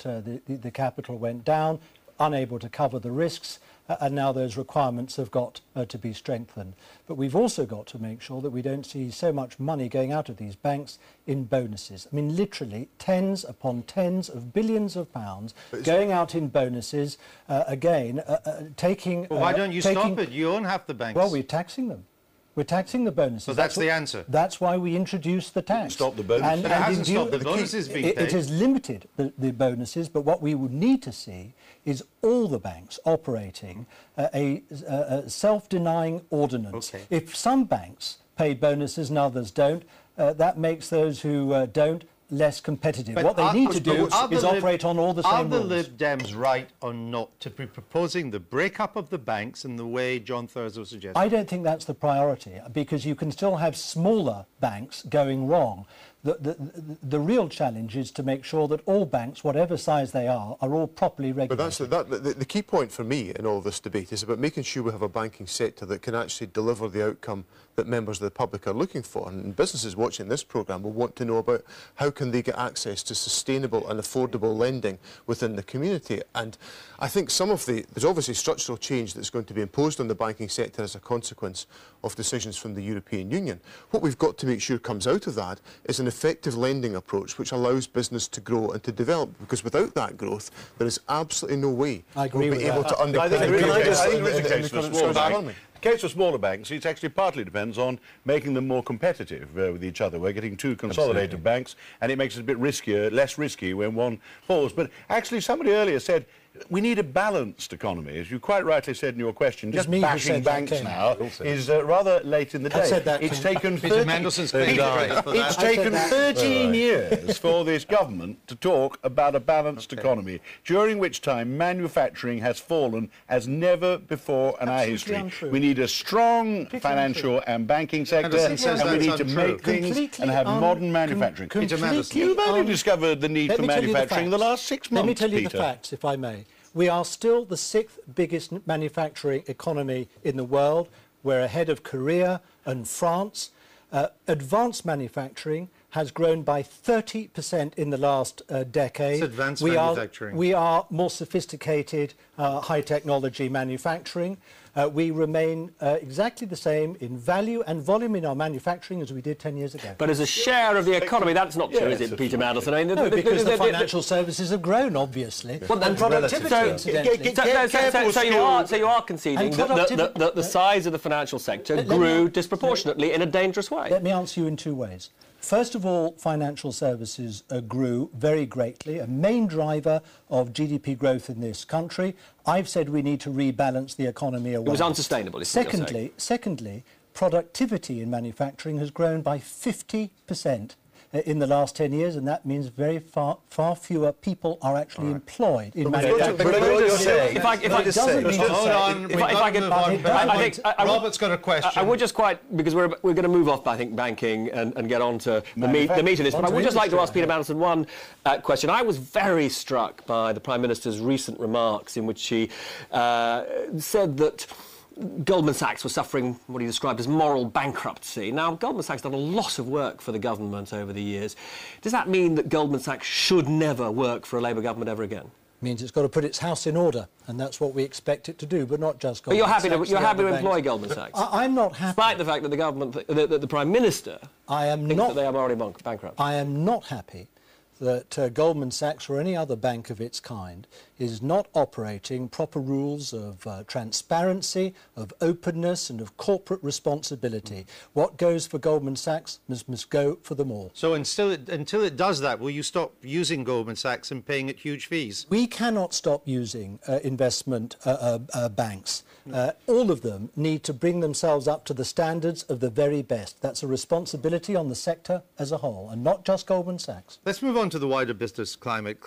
the capital went down, unable to cover the risks, and now those requirements have got to be strengthened. But we've also got to make sure that we don't see so much money going out of these banks in bonuses. I mean, literally tens upon tens of billions of pounds going out in bonuses, taking... Well, why don't you stop it? You own half the banks. Well, we're taxing them. We're taxing the bonuses. So that's the answer. That's why we introduced the tax. Stop the bonuses. But it hasn't stopped the bonuses being paid. It has limited the bonuses, but what we would need to see is all the banks operating a self-denying ordinance. Okay. If some banks pay bonuses and others don't, that makes those who don't less competitive. But what they need to do is operate on all the same rules. Are the Lib Dems right or not to be proposing the breakup of the banks in the way John Thursday suggested? I don't think that's the priority, because you can still have smaller banks going wrong. The real challenge is to make sure that all banks, whatever size they are all properly regulated. But the key point for me in all this debate is about making sure we have a banking sector that can actually deliver the outcome that members of the public are looking for. And businesses watching this programme will want to know about how can they get access to sustainable and affordable lending within the community. And I think there's obviously structural change that's going to be imposed on the banking sector as a consequence of decisions from the European Union. What we've got to make sure comes out of that is an effective lending approach which allows business to grow and to develop, because without that growth there is absolutely no way we'll be able to underpin the case for smaller banks, it actually partly depends on making them more competitive with each other. We're getting two consolidated banks, and it makes it a bit riskier, less risky when one falls. But actually, somebody earlier said we need a balanced economy. As you quite rightly said in your question, just bashing banks now is rather late in the day. It's taken 13 years for this government to talk about a balanced economy, during which time manufacturing has fallen as never before in our history. Untrue. We need a strong financial and banking sector, and we need to make things and have modern manufacturing. You've only discovered the need for manufacturing in the last 6 months, Let me tell you Peter. the facts, if I may. We are still the 6th biggest manufacturing economy in the world. We're ahead of Korea and France. Advanced manufacturing has grown by 30% in the last decade. It's advanced manufacturing. We are more sophisticated, high-technology manufacturing. We remain exactly the same in value and volume in our manufacturing as we did 10 years ago. But as a share of the economy, that's not true, is it, Peter Mandelson? I mean, no, because the financial services have grown, obviously. Well, and productivity, incidentally. So you are conceding that the size of the financial sector grew disproportionately in a dangerous way. Let me answer you in two ways. First of all, financial services grew very greatly, a main driver of GDP growth in this country. I've said we need to rebalance the economy away. It was unsustainable, is what you're saying. Secondly, productivity in manufacturing has grown by 50% in the last 10 years, and that means far fewer people are actually employed in manufacturing. Robert's got a question. I would just because we're going to move off, I think, banking and get on to the meat of this, but I would just like to ask Peter Mandelson one question. I was very struck by the Prime Minister's recent remarks in which he said that Goldman Sachs was suffering what he described as moral bankruptcy. Now, Goldman Sachs done a lot of work for the government over the years. Does that mean that Goldman Sachs should never work for a Labour government ever again? Means it's got to put its house in order, and that's what we expect it to do, but not just Goldman Sachs. But you're happy to employ Goldman Sachs? I'm not happy. Despite the fact that the government, that the Prime Minister thinks that they are morally bankrupt. I am not happy that Goldman Sachs or any other bank of its kind is not operating proper rules of transparency, of openness and of corporate responsibility. What goes for Goldman Sachs must go for them all. So until it does that, will you stop using Goldman Sachs and paying it huge fees? We cannot stop using investment banks. All of them need to bring themselves up to the standards of the very best. That's a responsibility on the sector as a whole, and not just Goldman Sachs. Let's move on to the wider business climate.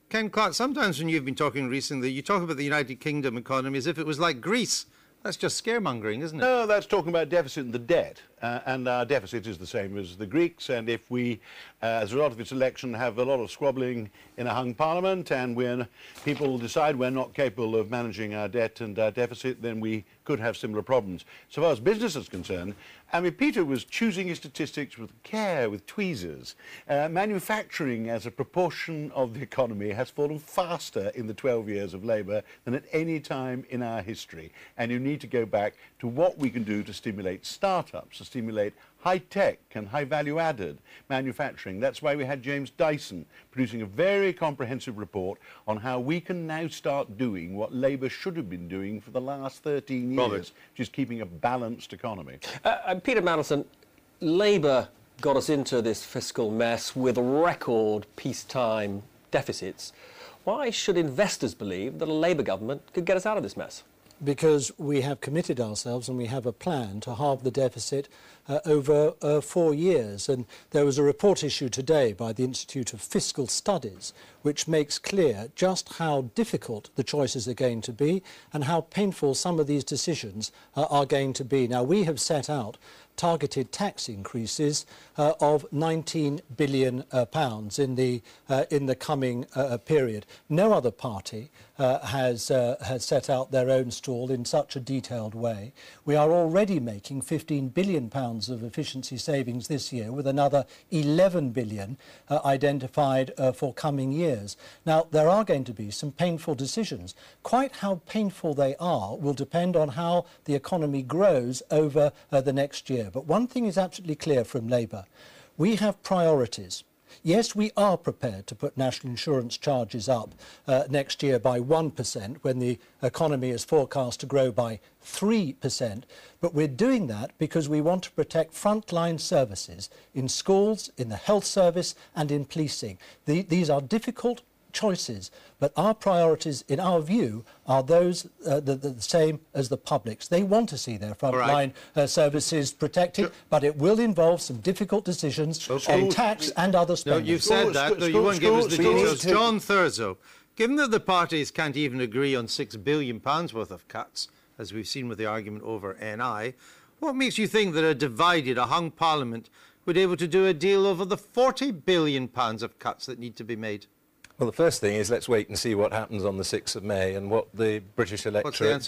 Ken Clark, sometimes when you've been talking recently, you talk about the United Kingdom economy as if it was like Greece. That's just scaremongering, isn't it? No, that's talking about deficit and the debt. and our deficit is the same as the Greeks. And if we, as a result of this election, have a lot of squabbling in a hung parliament, and when people decide we're not capable of managing our debt and our deficit, then we could have similar problems. So far as business is concerned, I mean, Peter was choosing his statistics with care, with tweezers. Manufacturing as a proportion of the economy has fallen faster in the 12 years of Labour than at any time in our history. And you need to go back to what we can do to stimulate startups, to stimulate high-tech and high-value-added manufacturing. That's why we had James Dyson producing a very comprehensive report on how we can now start doing what Labour should have been doing for the last 13 years, which is keeping a balanced economy. Peter Mandelson, Labour got us into this fiscal mess with record peacetime deficits. Why should investors believe that a Labour government could get us out of this mess? Because we have committed ourselves and we have a plan to halve the deficit over 4 years. And there was a report issued today by the Institute of Fiscal Studies which makes clear just how difficult the choices are going to be and how painful some of these decisions are going to be. Now, we have set out targeted tax increases of £19 billion in the coming period. No other party has set out their own stall in such a detailed way. We are already making £15 billion of efficiency savings this year, with another £11 billion identified for coming years. Now, there are going to be some painful decisions. Quite how painful they are will depend on how the economy grows over the next year. But one thing is absolutely clear from Labour. We have priorities. Yes, we are prepared to put national insurance charges up next year by 1% when the economy is forecast to grow by 3%. But we're doing that because we want to protect frontline services in schools, in the health service and in policing. These are difficult choices, but our priorities, in our view, are those the same as the public's. They want to see their frontline services protected, but it will involve some difficult decisions on tax and other spending. No, you've said that, though you won't give us the details. John Thurzo, given that the parties can't even agree on £6 billion worth of cuts, as we've seen with the argument over NI, what makes you think that a divided, a hung Parliament would be able to do a deal over the £40 billion of cuts that need to be made? Well, the first thing is let's wait and see what happens on the 6th of May and what the British electorate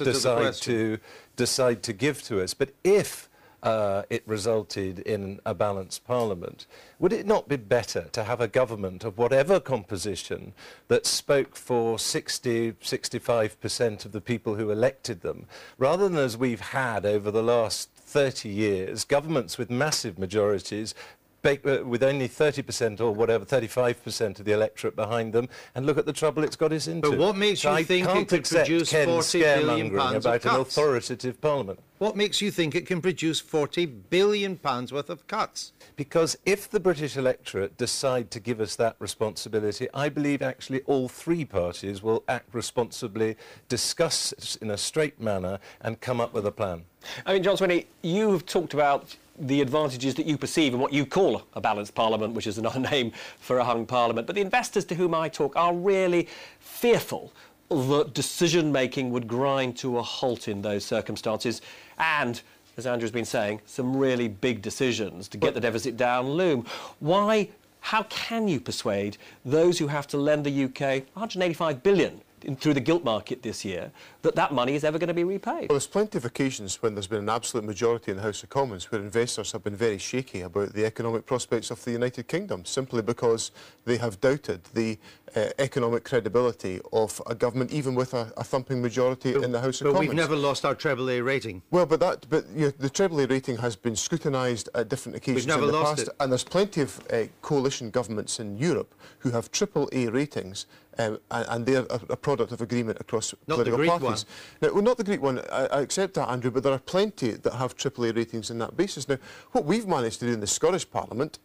decide to give to us. But if it resulted in a balanced parliament, would it not be better to have a government of whatever composition that spoke for 60–65% of the people who elected them, rather than, as we've had over the last 30 years, governments with massive majorities with only 30% or whatever, 35% of the electorate behind them, and look at the trouble it's got us into. But what makes you think it could produce £40 billion of about cuts? An authoritative parliament? What makes you think it can produce £40 billion worth of cuts? Because if the British electorate decide to give us that responsibility, I believe actually all three parties will act responsibly, discuss in a straight manner, and come up with a plan. I mean, John Swinney, you've talked about the advantages that you perceive in what you call a balanced parliament, which is another name for a hung parliament. But the investors to whom I talk are really fearful that decision-making would grind to a halt in those circumstances. And, as Andrew's been saying, some really big decisions to get the deficit down loom. How can you persuade those who have to lend the UK £185 billion through the gilt market this year, that money is ever going to be repaid? Well, there's plenty of occasions when there's been an absolute majority in the House of Commons where investors have been very shaky about the economic prospects of the United Kingdom, simply because they have doubted the economic credibility of a government, even with a thumping majority in the House of Commons. But we've never lost our AAA rating. Well, but you know, the AAA rating has been scrutinised at different occasions in the past, and there's plenty of coalition governments in Europe who have AAA ratings, and they're a product of agreement across political parties. Now, well, not the Greek one, I accept that, Andrew, but there are plenty that have AAA ratings on that basis. Now, what we've managed to do in the Scottish Parliament,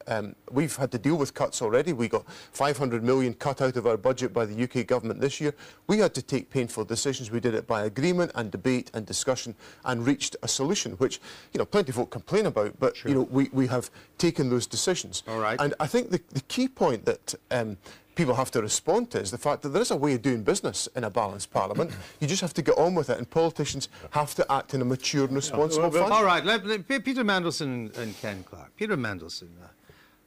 we've had to deal with cuts already. We got £500 million cut out of our budget by the UK government this year. We had to take painful decisions. We did it by agreement and debate and discussion and reached a solution, which, you know, plenty of folk complain about, but, you know, we have taken those decisions. All right. And I think the key point that people have to respond to is the fact that there is a way of doing business in a balanced parliament. You just have to get on with it, and politicians have to act in a mature and responsible fashion. All right, Peter Mandelson and Ken Clarke. Peter Mandelson,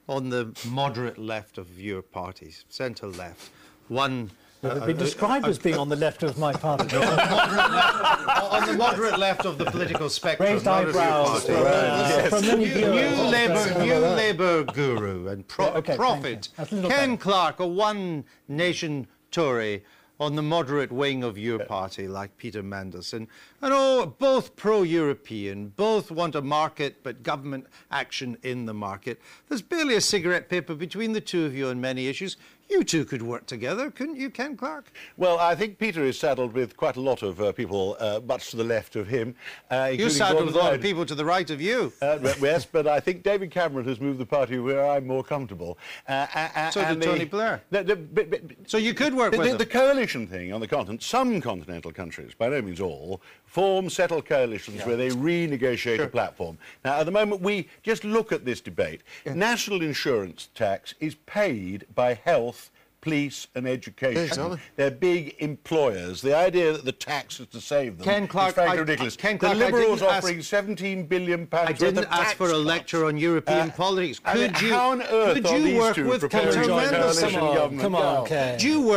on the moderate left of your parties, centre-left, one... They've been described as being on the left of my party. On the moderate left of the political spectrum. Raised eyebrows from many New Labour guru and prophet. Ken Clarke, a one-nation Tory on the moderate wing of your party, like Peter Mandelson. And both pro-European, both want a market, but government action in the market. There's barely a cigarette paper between the two of you on many issues. You two could work together, couldn't you, Ken Clarke? Well, I think Peter is saddled with quite a lot of people much to the left of him. You're saddled with a lot of people to the right of you. Yes, but I think David Cameron has moved the party where I'm more comfortable. So did Tony Blair. So you could work with them. The coalition thing on the continent, some continental countries, by no means all, form settled coalitions where they renegotiate a platform. Now, at the moment, we just look at this debate. National insurance tax is paid by health, police and education. Exactly. They're big employers. The idea that the tax is to save them Ken Clarke, is frankly ridiculous. Ken Clarke, the Liberals offering £17 billion I didn't ask for a lecture on European politics. How on earth are these two proposing a coalition government? Come on, Ken. Could you work